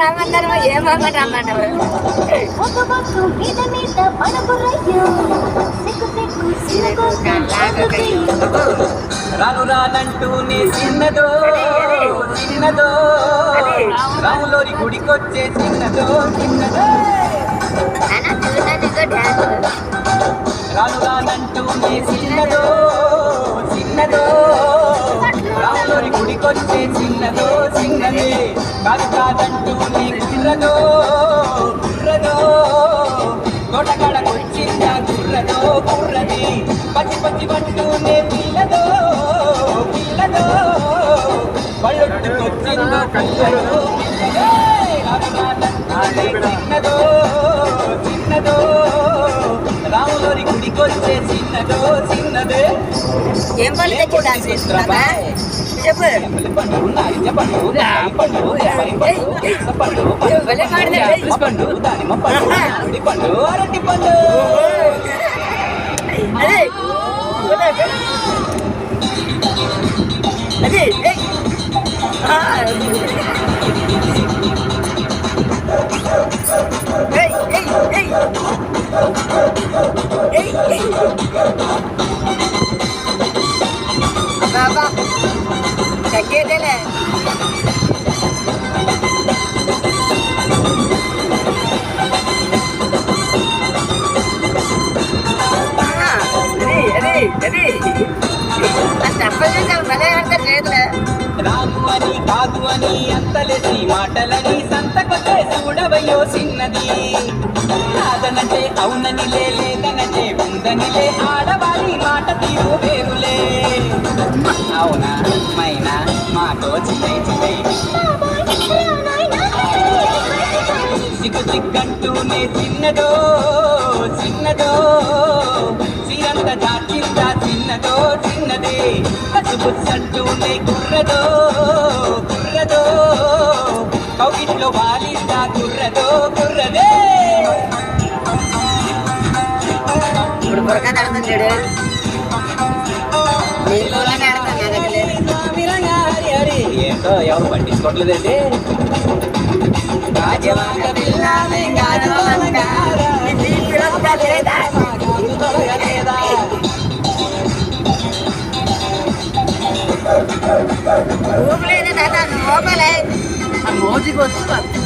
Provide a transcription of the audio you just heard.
రమ్మన్నారు ఏమమ్మని రమ్మన్నావు రాను రానంటూనే చిన్నదో చిన్నదో రాములోని గుడికొచ్చే చిన్నదో చిన్నదో రాను రానంటూనే చిన్నదో చిన్నదో రాములోని గుడికొచ్చే చిన్నదో చిన్నదే కాదు కాదంటూనే గుర్రదో గుర్రదో తోటకాడకొచ్చిందా గుర్రదో గుర్రది పచ్చి పచ్చి పట్టునే పిల్లదో పిల్లదో పళ్ళొట్టుకొచ్చిందో పిల్లదో చిన్నదో చిన్నదో రాములోని గుడికొచ్చే చిన్నదో చిన్నదే ఏం పని తెచ్చిందా చెప్పు పండు అరటి పండు అదే అదే తగ్గేదేలే రాదు అని కాదు అని అంతలేసి మాటలని సంతకొచ్చే చూడవయ్యో చిన్నది కాదనంటే అవునని లేదనంటే ఉందనిలే ఆడవారి మాట తీరు వేరులే అవునా మైనా మాటో చిన్నై చిన్నై సిగ్గు సిగ్గంటూనే చిన్నదో చిన్నదో సిరంత దాచిందా చిన్నదో చిన్నదే కసుబుచ్చంటూనే గుర్రదో గుర్రదో కౌగిట్లో వాలిందా గుర్రదో గుర్రదే ఇప్పుడు బురక తడుతుంటాడు ఏంటో ఎవరు పట్టించుకోవట్లేదండి ఊపలేదు మోపలే మోజుకి వస్తుంది